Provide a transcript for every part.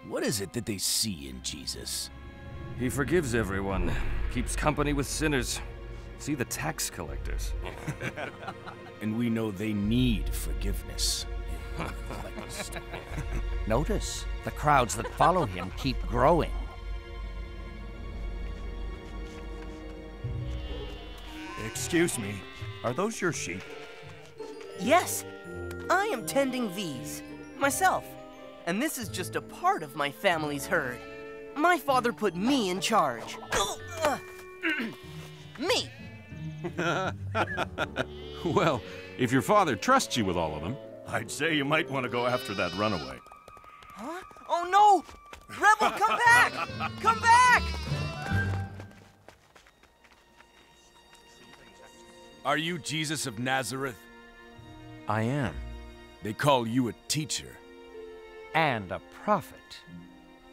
What is it that they see in Jesus? He forgives everyone, keeps company with sinners. See the tax collectors. And we know they need forgiveness. Notice, the crowds that follow him keep growing. Excuse me, are those your sheep? Yes, I am tending these, myself. And this is just a part of my family's herd. My father put me in charge. Me! Well, if your father trusts you with all of them... I'd say you might want to go after that runaway. Huh? Oh no! Rebel, come back! Come back! Are you Jesus of Nazareth? I am. They call you a teacher. And a prophet.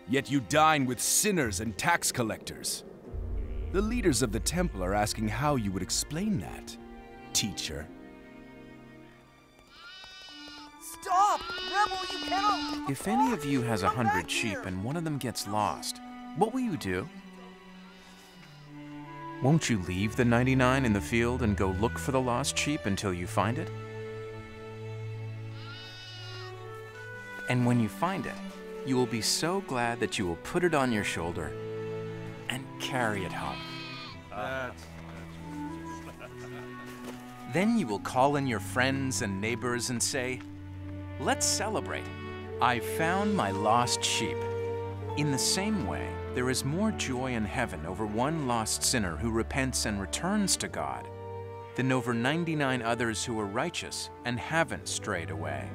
Yet you dine with sinners and tax collectors. The leaders of the temple are asking how you would explain that, teacher. Stop! Rebel, you cannot... If any of you has 100 sheep and one of them gets lost, what will you do? Won't you leave the 99 in the field and go look for the lost sheep until you find it? And when you find it, you will be so glad that you will put it on your shoulder and carry it home. Then you will call in your friends and neighbors and say, "Let's celebrate. I found my lost sheep." In the same way, there is more joy in heaven over one lost sinner who repents and returns to God than over 99 others who are righteous and haven't strayed away.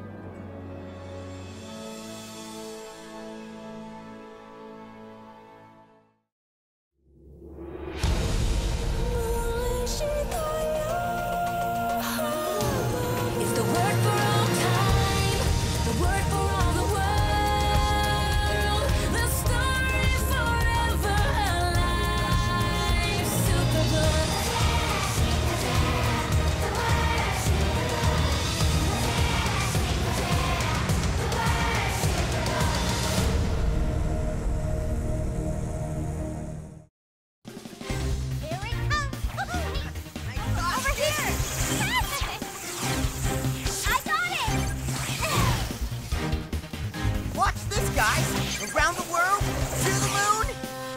Around the world, to the moon,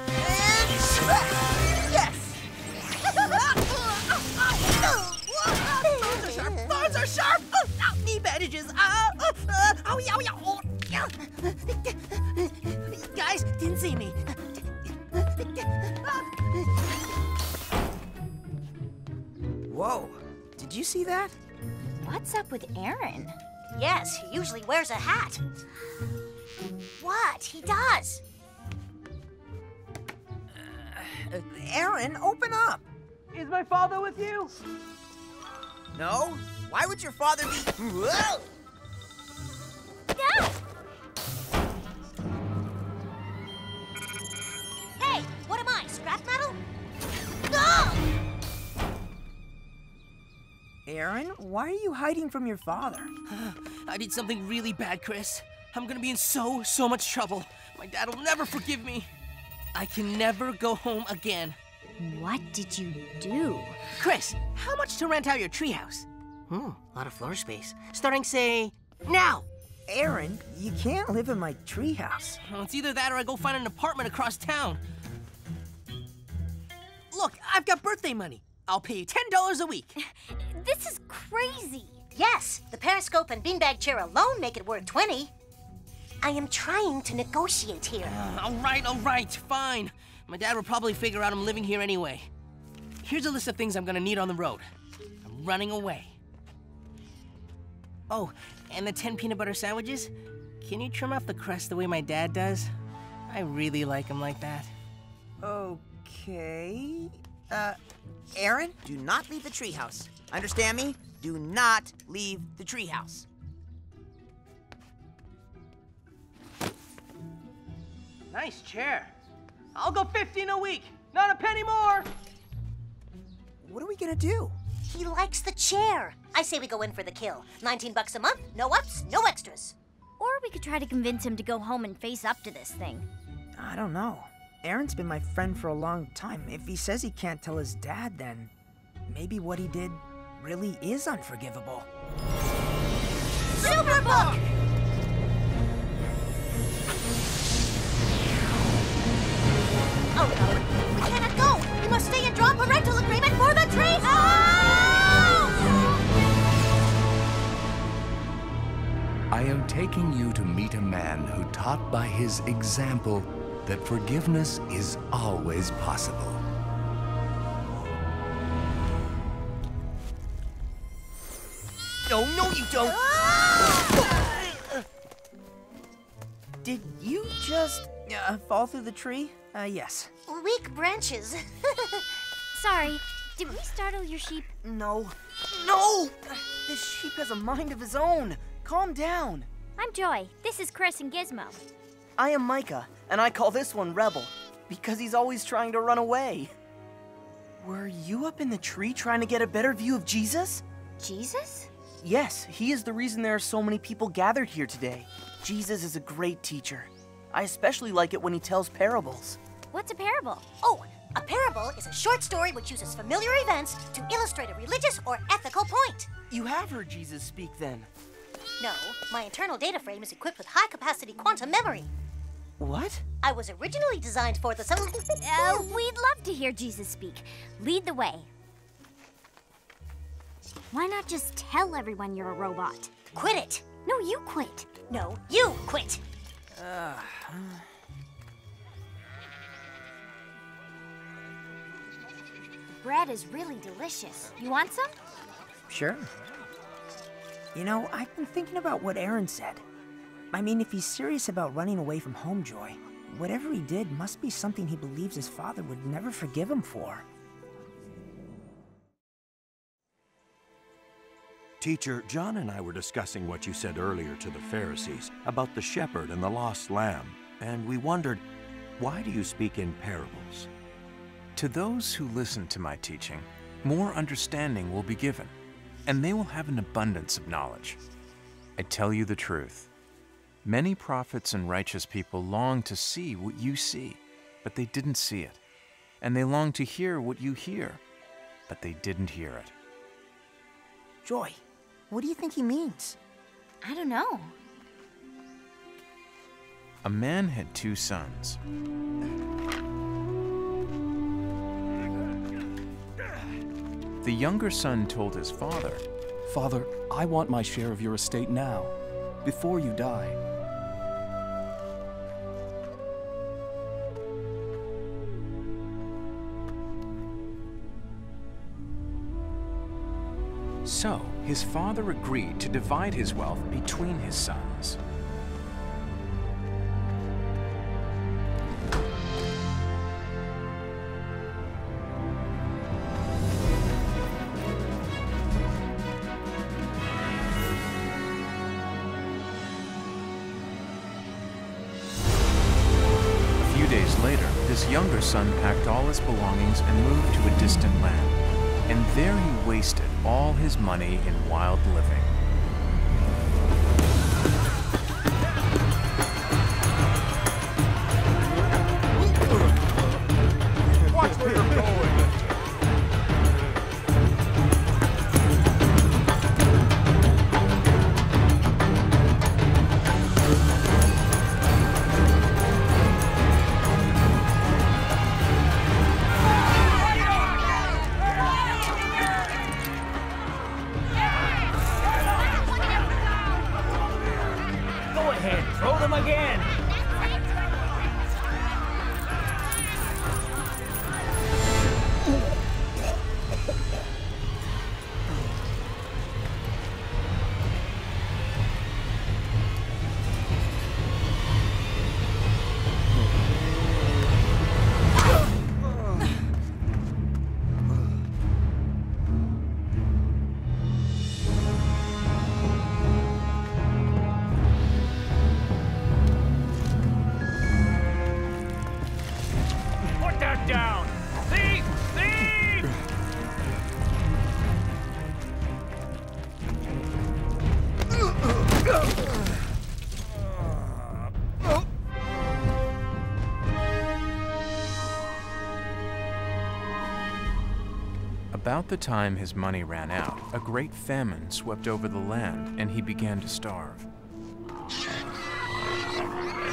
and yes! Thorns are sharp! Knee bandages! Oh, yeah. Guys, didn't see me. Whoa, did you see that? What's up with Aaron? Yes, he usually wears a hat. What? He does. Aaron, open up. Is my father with you? No? Why would your father be... Whoa! No! Hey, what am I, scrap metal? No! Aaron, why are you hiding from your father? I did something really bad, Chris. I'm gonna be in so much trouble. My dad will never forgive me. I can never go home again. What did you do? Chris, how much to rent out your treehouse? A lot of floor space. Starting, say, now! Aaron, you can't live in my treehouse. Well, it's either that or I go find an apartment across town. Look, I've got birthday money. I'll pay you $10 a week. This is crazy. Yes, the periscope and beanbag chair alone make it worth 20. I am trying to negotiate here. All right, fine. My dad will probably figure out I'm living here anyway. Here's a list of things I'm gonna need on the road. I'm running away. Oh, and the 10 peanut butter sandwiches? Can you trim off the crust the way my dad does? I really like them like that. Okay. Aaron, do not leave the treehouse. Understand me? Do not leave the treehouse. Nice chair. I'll go 15 a week, not a penny more. What are we gonna do? He likes the chair. I say we go in for the kill. $19 a month, no ups, no extras. Or we could try to convince him to go home and face up to this thing. I don't know. Aaron's been my friend for a long time. If he says he can't tell his dad, then maybe what he did really is unforgivable. Superbook! Oh no, we cannot go! We must stay and draw parental agreement for the tree! I am taking you to meet a man who taught by his example that forgiveness is always possible. No, you don't! Did you just fall through the tree? Yes. Weak branches. Sorry, did we startle your sheep? No. No! This sheep has a mind of his own. Calm down. I'm Joy. This is Chris and Gizmo. I am Micah, and I call this one Rebel, because he's always trying to run away. Were you up in the tree trying to get a better view of Jesus? Jesus? Yes, he is the reason there are so many people gathered here today. Jesus is a great teacher. I especially like it when he tells parables. What's a parable? Oh, a parable is a short story which uses familiar events to illustrate a religious or ethical point. You have heard Jesus speak then? No, my internal data frame is equipped with high-capacity quantum memory. What? I was originally designed for the... We'd love to hear Jesus speak. Lead the way. Why not just tell everyone you're a robot? Quit it. No, you quit. No, you quit. Bread is really delicious. You want some? Sure. You know, I've been thinking about what Aaron said. I mean, if he's serious about running away from home, Joy, whatever he did must be something he believes his father would never forgive him for. Teacher, John and I were discussing what you said earlier to the Pharisees about the shepherd and the lost lamb, and we wondered, why do you speak in parables? To those who listen to my teaching, more understanding will be given, and they will have an abundance of knowledge. I tell you the truth. Many prophets and righteous people long to see what you see, but they didn't see it. And they long to hear what you hear, but they didn't hear it. Joy, what do you think he means? I don't know. A man had 2 sons. The younger son told his father, "Father, I want my share of your estate now, before you die." So his father agreed to divide his wealth between his sons. A few days later, his younger son packed all his belongings and moved to a distant land. And there he wasted all his money in wild living. Watch where you're going! Throw them again! About the time his money ran out, a great famine swept over the land and he began to starve.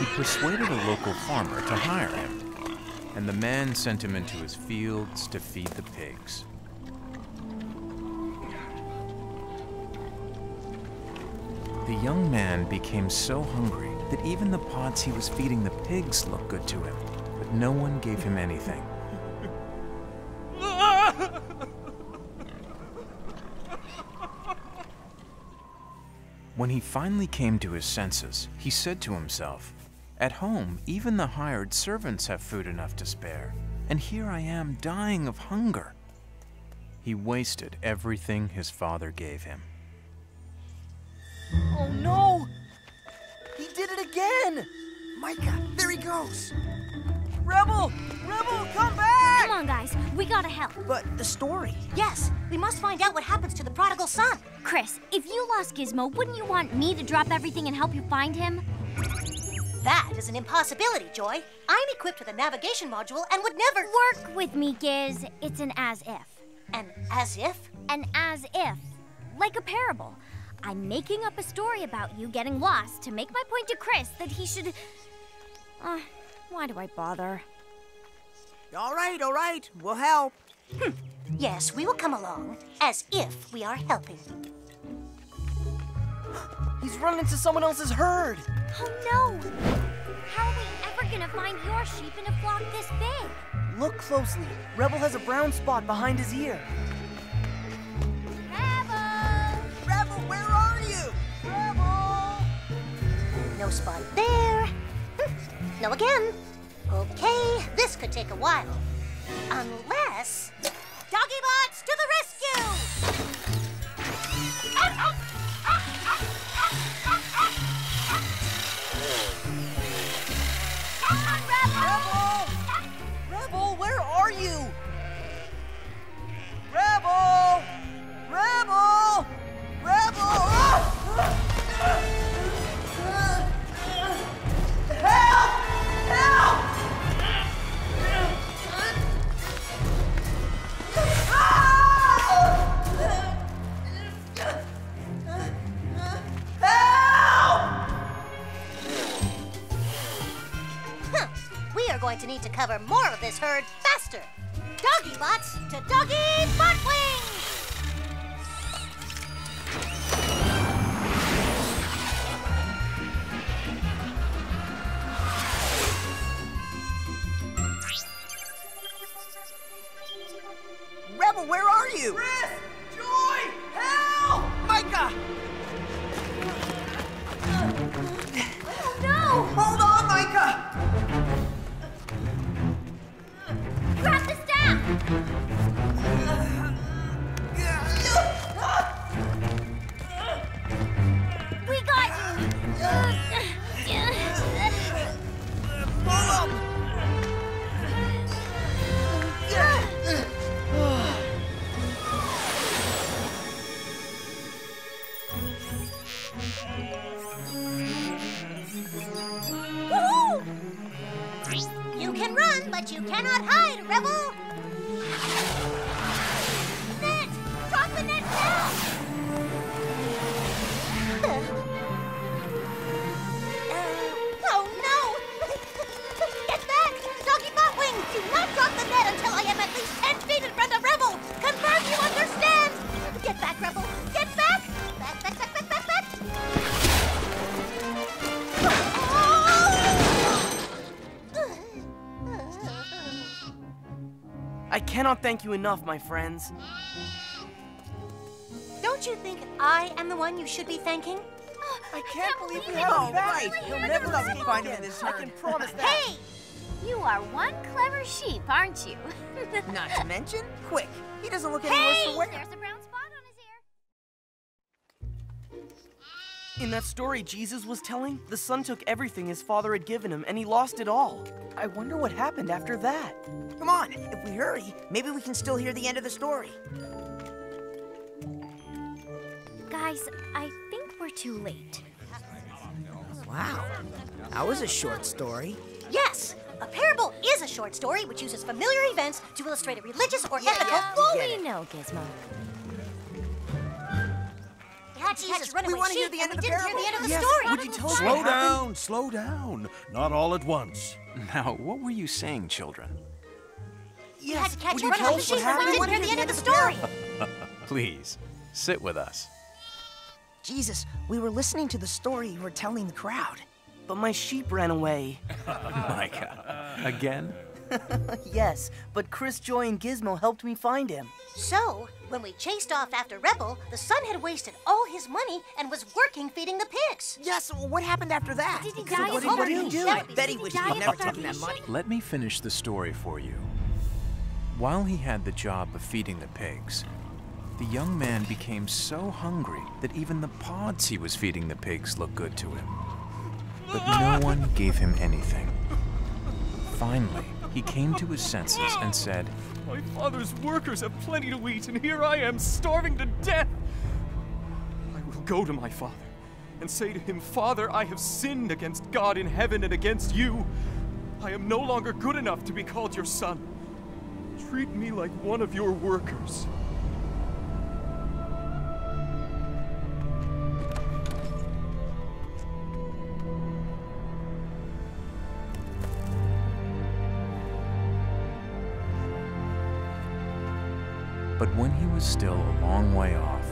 He persuaded a local farmer to hire him, and the man sent him into his fields to feed the pigs. The young man became so hungry that even the pods he was feeding the pigs looked good to him, but no one gave him anything. When he finally came to his senses, he said to himself, "At home, even the hired servants have food enough to spare, and here I am dying of hunger." He wasted everything his father gave him. Oh no! He did it again! Micah, there he goes! Rebel! Rebel, come back! Come on, guys. We gotta help. But the story... Yes, we must find out what happens to the prodigal son. Chris, if you lost Gizmo, wouldn't you want me to drop everything and help you find him? That is an impossibility, Joy. I'm equipped with a navigation module and would never... Work with me, Giz. It's an as-if. An as-if? An as-if. Like a parable. I'm making up a story about you getting lost to make my point to Chris that he should... why do I bother? All right. We'll help. Yes, we will come along, as if we are helping. He's run into someone else's herd! Oh no! How are we ever gonna find your sheep in a flock this big? Look closely. Rebel has a brown spot behind his ear. Rebel, where are you? Rebel! No spot there. No again. Okay, this could take a while. Unless... Doggy Bots to the rescue! Come on, Rebel! Rebel, where are you? Rebel! Rebel! Rebel! Help! Help! We are going to need to cover more of this herd faster. Doggy Bots to Doggy Bot Wings! Rebel, where are you? Chris! Joy! Help! Micah! Oh no! Hold on, Micah! Grab the staff! We got you! Pull up! You can run, but you cannot hide, Rebel! Net! Drop the net now! Oh no! Get back! Doggy Bot Wing! Do not drop the net until I am at least 10 feet in front of Rebel! Confirm you understand! Get back, Rebel! Get back! Back, back, back, back, back, back! I cannot thank you enough, my friends. Don't you think I am the one you should be thanking? I can't believe you it. have Oh, him back. right. You'll never let me find him in this I herd. can promise that. Hey! You are one clever sheep, aren't you? Not to mention, quick. He doesn't look any worse for wear. There's a brown spot on his ear. In that story Jesus was telling, the son took everything his father had given him and he lost it all. I wonder what happened after that. Come on, if we hurry, maybe we can still hear the end of the story. Guys, I think we're too late. Wow, that was a short story. Yes, a parable is is a short story which uses familiar events to illustrate a religious or ethical... We know, Gizmo. Jesus, we want to hear the end of the parable. Hear the end of the Yes, story. would you tell us what Slow happened? down, slow down. Not all at once. Now, what were you saying, children? You had to catch would you one tell of the us what sheep, but we happened? didn't hear the end of the story. Please, sit with us. Jesus, we were listening to the story you were telling the crowd. But my sheep ran away. Micah, again? Yes, but Chris, Joy, and Gizmo helped me find him. So, when we chased off after Rebel, the son had wasted all his money and was working feeding the pigs. Yes, what happened after that? Did he die What of did he do? starvation? I bet he Did wished die he'd of never taken that starvation? money. Let me finish the story for you. While he had the job of feeding the pigs, the young man became so hungry that even the pods he was feeding the pigs looked good to him. But no one gave him anything. Finally, he came to his senses and said, My father's workers have plenty to eat, and here I am starving to death. I will go to my father and say to him, Father, I have sinned against God in heaven and against you. I am no longer good enough to be called your son. Treat me like one of your workers. but when he was still a long way off,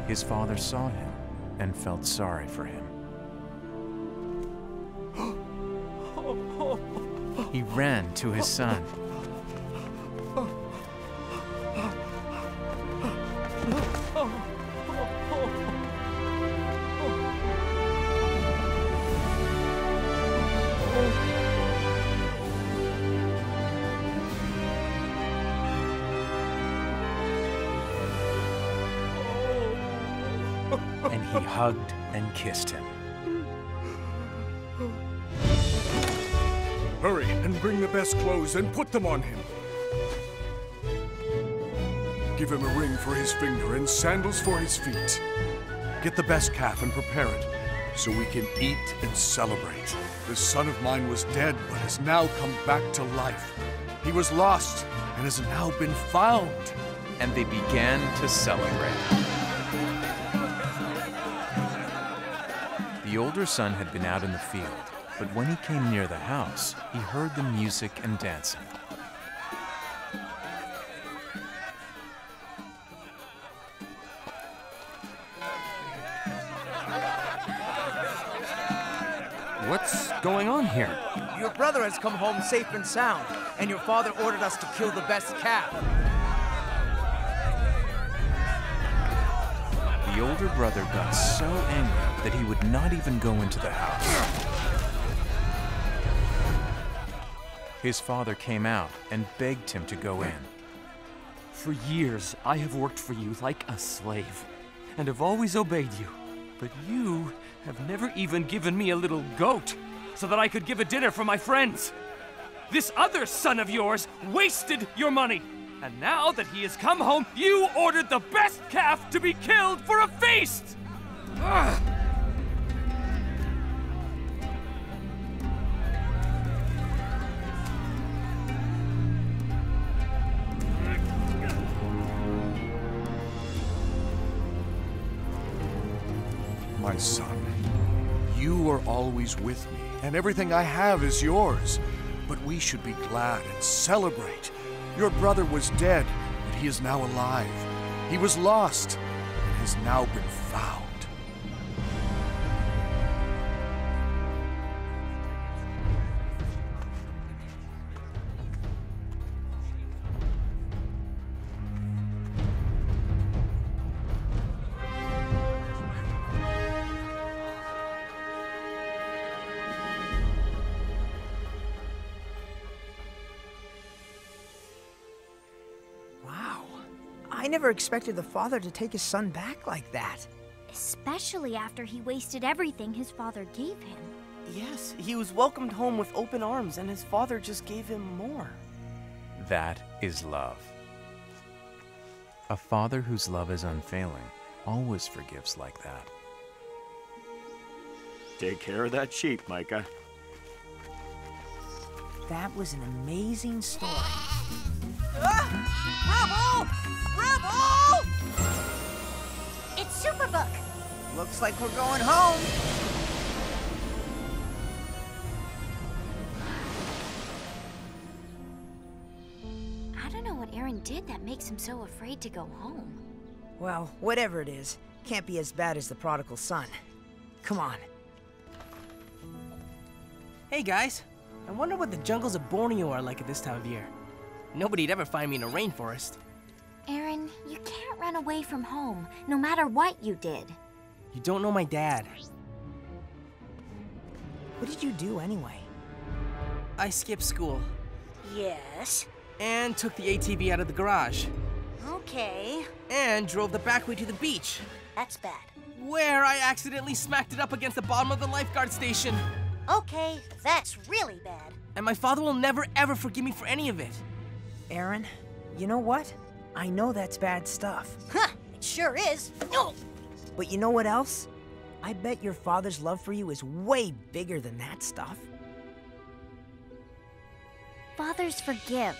his father saw him and felt sorry for him. He ran to his son. And he hugged and kissed him. Hurry and bring the best clothes and put them on him. Give him a ring for his finger and sandals for his feet. Get the best calf and prepare it so we can eat and celebrate. This son of mine was dead but has now come back to life. He was lost and has now been found. And they began to celebrate. The older son had been out in the field, but when he came near the house, he heard the music and dancing. What's going on here? Your brother has come home safe and sound, and your father ordered us to kill the best calf. The older brother got so angry that he would not even go into the house. His father came out and begged him to go in. For years, I have worked for you like a slave, and have always obeyed you. But you have never even given me a little goat, so that I could give a dinner for my friends. This other son of yours wasted your money. And now that he has come home, you ordered the best calf to be killed for a feast! Ugh. My son, you are always with me, and everything I have is yours. But we should be glad and celebrate. Your brother was dead, but he is now alive. He was lost, and has now been found. I never expected the father to take his son back like that. Especially after he wasted everything his father gave him. Yes, he was welcomed home with open arms, and his father just gave him more. That is love. A father whose love is unfailing always forgives like that. Take care of that sheep, Micah. That was an amazing story. Rebel! Rebel! It's Superbook. Looks like we're going home. I don't know what Aaron did that makes him so afraid to go home. Well, whatever it is, can't be as bad as the Prodigal Son. Come on. Hey guys, I wonder what the jungles of Borneo are like at this time of year. Nobody'd ever find me in a rainforest. Aaron, you can't run away from home, no matter what you did. You don't know my dad. What did you do anyway? I skipped school. Yes? And took the ATV out of the garage. Okay. And drove the back way to the beach. That's bad. Where I accidentally smacked it up against the bottom of the lifeguard station. Okay, that's really bad. And my father will never ever forgive me for any of it. Aaron, you know what? I know that's bad stuff. Huh, it sure is. Oh. But you know what else? I bet your father's love for you is way bigger than that stuff. Fathers forgive.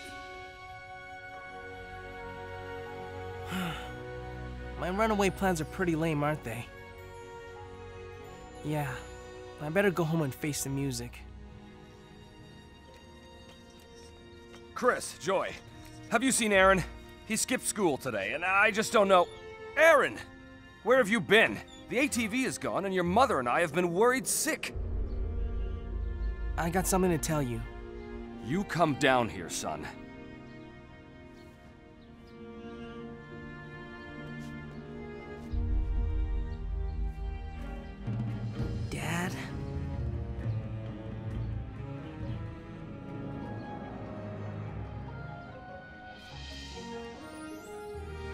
My runaway plans are pretty lame, aren't they? Yeah, I better go home and face the music. Chris, Joy, have you seen Aaron? He skipped school today, and I just don't know. Aaron! Where have you been? The ATV is gone, and your mother and I have been worried sick. I got something to tell you. You come down here, son. Dad?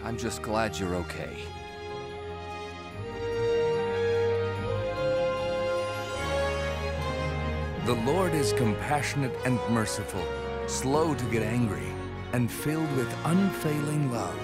I'm just glad you're okay. The Lord is compassionate and merciful, slow to get angry, and filled with unfailing love.